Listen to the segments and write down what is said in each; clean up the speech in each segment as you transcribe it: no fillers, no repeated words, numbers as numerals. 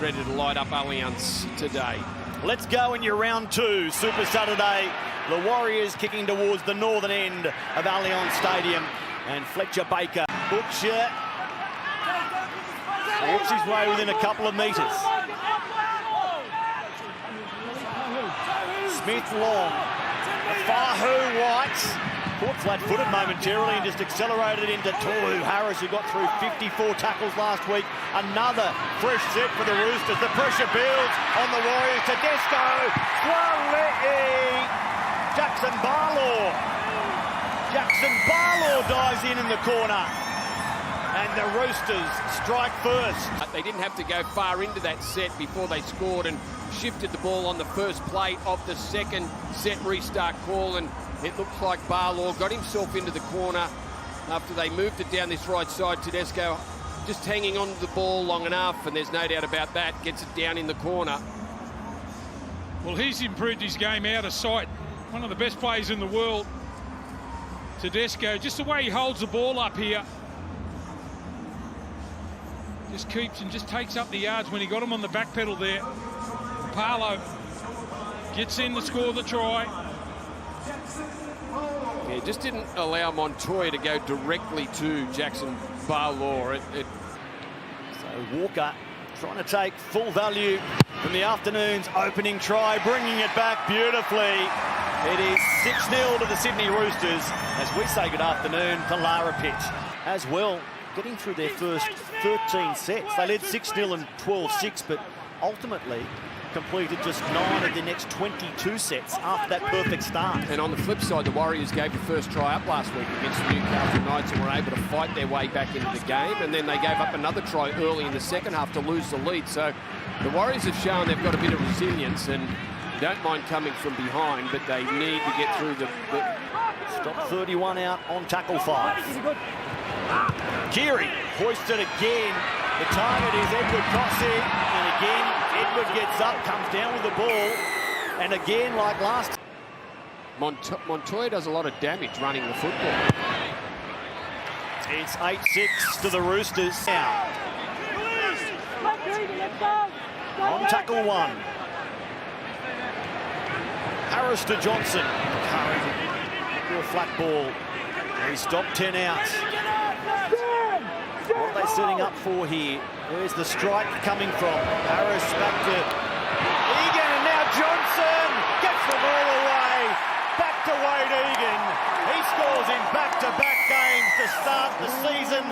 ready to light up Allianz today. Let's go in your round two, Super Saturday. The Warriors kicking towards the northern end of Allianz Stadium. And Fletcher Baker, Butcher, walks his way within a couple of metres. Smith long, Fahu White, caught flat-footed momentarily and just accelerated into Tohu Harris, who got through 54 tackles last week. Another fresh set for the Roosters. The pressure builds on the Warriors. Tedesco, Jackson Barlaw. Jackson Barlaw dives in the corner. And the Roosters strike first. They didn't have to go far into that set before they scored and shifted the ball on the first play of the second set restart call, and it looks like Barlaw got himself into the corner after they moved it down this right side. Tedesco just hanging on to the ball long enough, and there's no doubt about that, gets it down in the corner. Well, he's improved his game out of sight. One of the best players in the world, Tedesco. Just the way he holds the ball up here. Just keeps and just takes up the yards when he got him on the back pedal there. Parlow gets in to score the try. Yeah, just didn't allow Montoya to go directly to Jackson Barlaw. So Walker trying to take full value from the afternoon's opening try, bringing it back beautifully. It is 6-0 to the Sydney Roosters as we say good afternoon to Lara Pitt. As well, getting through their first 13 sets. They led 6-0 and 12-6, but ultimately completed just 9 of the next 22 sets after that perfect start. And on the flip side, the Warriors gave the first try up last week against the Newcastle Knights and were able to fight their way back into the game, and then they gave up another try early in the second half to lose the lead. So the Warriors have shown they've got a bit of resilience and don't mind coming from behind, but they need to get through the Stop 31 out on tackle 5. Keary hoisted again. The target is Edward Cossett, and again Edward gets up, comes down with the ball, and again like last. Montoya does a lot of damage running the football. It's 8-6 to the Roosters now. On tackle 1. Harris to Johnson. Curry, a flat ball. He stopped 10 out. What are they setting up for here? Where's the strike coming from? Harris back to Egan, and now Johnson gets the ball away. Back to Wade Egan. He scores in back-to-back games to start the season,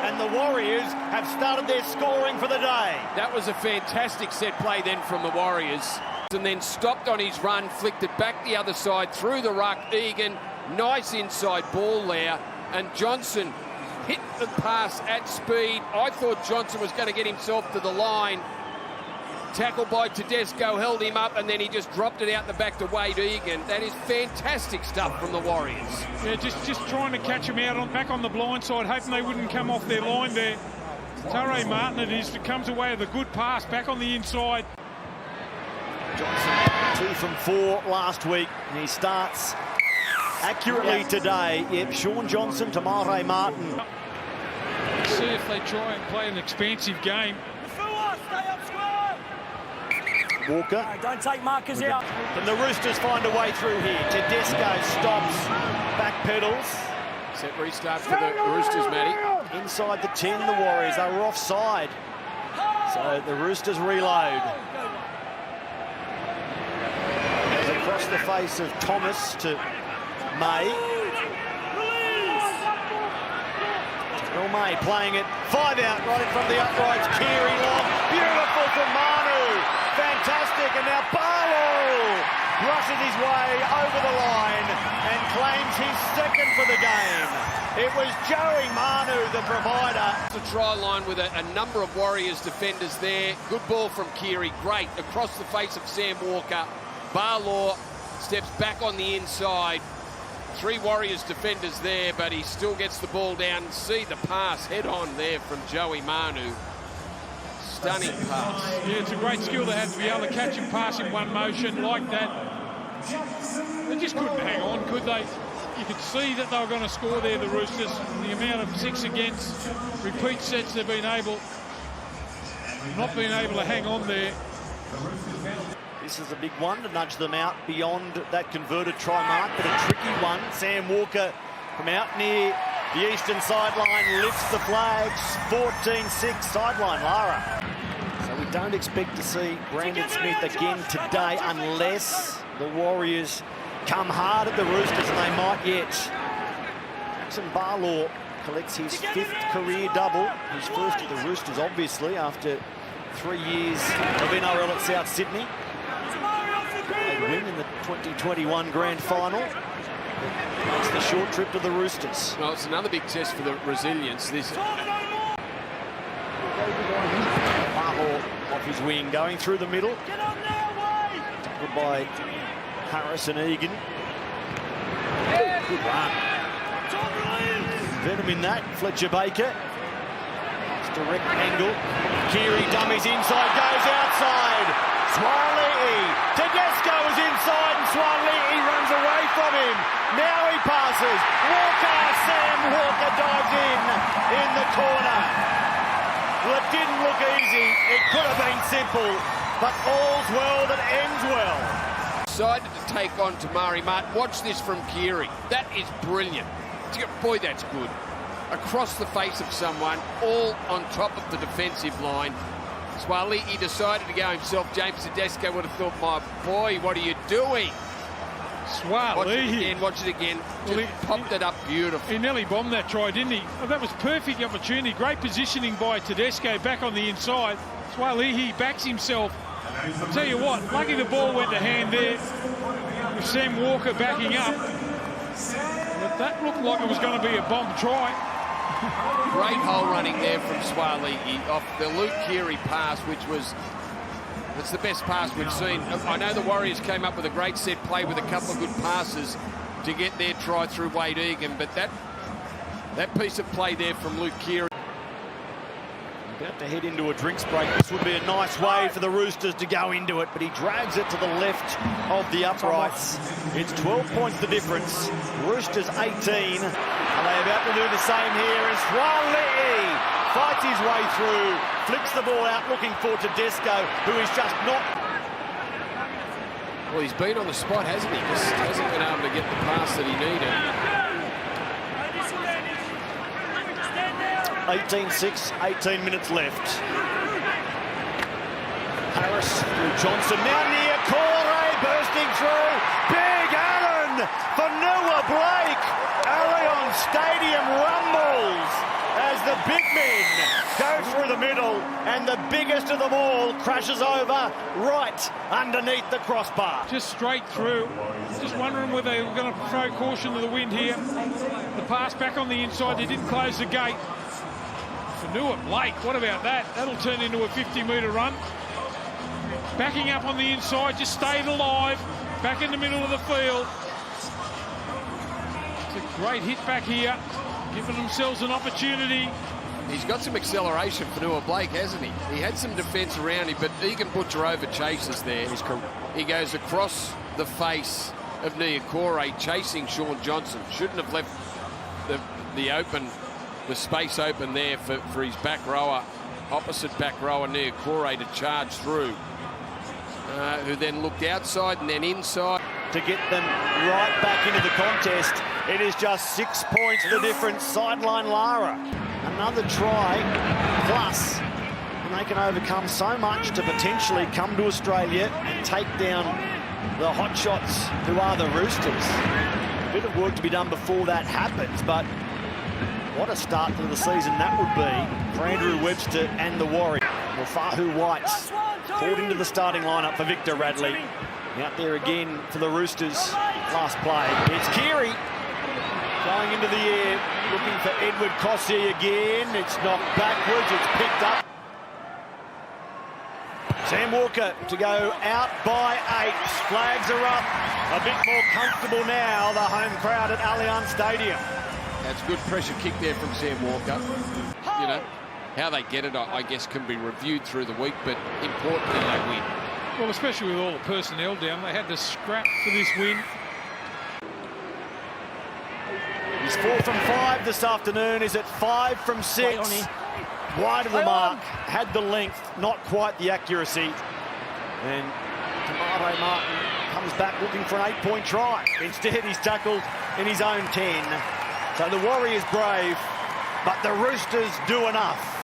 and the Warriors have started their scoring for the day. That was a fantastic set play then from the Warriors, and then stopped on his run, flicked it back the other side through the ruck. Egan, nice inside ball there, and Johnson hit the pass at speed. I thought Johnson was going to get himself to the line. Tackled by Tedesco, held him up, and then he just dropped it out the back to Wade Egan. That is fantastic stuff from the Warriors. Yeah, just trying to catch him out back on the blind side, hoping they wouldn't come off their line there. Tare Martin it is that comes away with a good pass back on the inside. Johnson 2 from 4 last week, and he starts accurately today. Yep, Sean Johnson to Mare Martin. Let's see if they try and play an expansive game. Walker. Don't take markers out. And the Roosters find a way through here. Tedesco stops, back pedals. Set restart for the Roosters, Matty. Inside the 10, the Warriors are offside. So the Roosters reload. As across the face of Thomas to May. Well, May playing it 5 out right in front of the uprights. Keary long, beautiful from Manu, fantastic, and now Barlow rushes his way over the line and claims his second for the game. It was Joey Manu, the provider. The try line with a number of Warriors defenders there. Good ball from Keary, great across the face of Sam Walker. Barlaw steps back on the inside. 3 Warriors defenders there, but he still gets the ball down. See the pass head on there from Joey Manu. Stunning pass. Yeah, it's a great skill they had to be able to catch and pass in one motion like that. They just couldn't hang on, could they? You could see that they were going to score there, the Roosters. The amount of 6 against repeat sets they've been able not being able to hang on there. This is a big one to nudge them out beyond that converted try mark, but a tricky one. Sam Walker from out near the eastern sideline lifts the flags. 14-6 sideline, Lara. So we don't expect to see Brandon Smith again today unless the Warriors come hard at the Roosters, and they might yet. Jackson Barlaw collects his 5th career double. His first at the Roosters, obviously, after 3 years of NRL at South Sydney. They win in the 2021 Grand Final. It's the short trip to the Roosters. Well, it's another big test for the resilience. Barlaw off his wing, going through the middle. Tackled by Harris and Egan. Good run. Venom in that. Fletcher Baker. It's direct angle. Keary dummies inside, goes outside. Swalei. Tedesco is inside and Swalei runs away from him. Now he passes. Walker, Sam Walker dives in the corner. Well, it didn't look easy. It could have been simple, but all's well that ends well. Decided to take on Tamari Martin. Watch this from Keary. That is brilliant. Boy, that's good. Across the face of someone, all on top of the defensive line. Swalei, he decided to go himself. James Tedesco would have thought, my boy, what are you doing? Swalei. Watch it again. Well, he popped it up beautifully. He nearly bombed that try, didn't he? Oh, that was perfect opportunity. Great positioning by Tedesco back on the inside. Swalei, he backs himself. I'll tell you what, lucky the ball went to hand there with Sam Walker backing up. But that looked like it was going to be a bomb try. Great hole running there from Swalei off the Luke Keary pass, which was, it's the best pass we've seen. I know the Warriors came up with a great set play with a couple of good passes to get their try through Wade Egan, but that piece of play there from Luke Keary. About to head into a drinks break. This would be a nice way for the Roosters to go into it, but he drags it to the left of the uprights. It's 12 points the difference. Roosters 18. Are they about to do the same here as Swalei fights his way through, flicks the ball out looking for Tedesco, who is just not... Well, he's been on the spot, hasn't he? Just hasn't been able to get the pass that he needed. 18-6, 18 minutes left. Harris through Johnson, now near Corey, bursting through. Big Allen for Noah Blake. Allianz Stadium rumbles as the big men go through the middle, and the biggest of them all crashes over right underneath the crossbar. Just straight through. Just wondering whether they were going to throw caution to the wind here. The pass back on the inside, they didn't close the gate. Noah Blake, what about that? That'll turn into a 50-metre run. Backing up on the inside, just stayed alive. Back in the middle of the field. It's a great hit back here, giving themselves an opportunity. He's got some acceleration for Noah Blake, hasn't he? He had some defence around him, but Egan Butcher over chases there. He goes across the face of Niokore, chasing Sean Johnson. Shouldn't have left the space open there for his back rower, opposite back rower Niokore to charge through, who then looked outside and then inside. To get them right back into the contest. It is just 6 points the difference. Sideline Lara. Another try plus, and they can overcome so much to potentially come to Australia and take down the hotshots who are the Roosters. A bit of work to be done before that happens, but what a start to the season that would be for Andrew Webster and the Warriors. Well, Fahu White's called into the starting lineup for Victor Radley. Out there again for the Roosters. Last play. It's Keary going into the air, looking for Edward Cossey again. It's knocked backwards. It's picked up. Sam Walker to go out by 8. Flags are up. A bit more comfortable now, the home crowd at Allianz Stadium. That's good pressure kick there from Sam Walker. You know, how they get it, I guess, can be reviewed through the week, but importantly, they win. Well, especially with all the personnel down, they had to scrap for this win. He's 4 from 5 this afternoon. Is it 5 from 6? wide of the mark, had the length, not quite the accuracy. And Tomato Martin comes back looking for an 8-point try. Instead, he's tackled in his own 10. So the Warriors brave, but the Roosters do enough.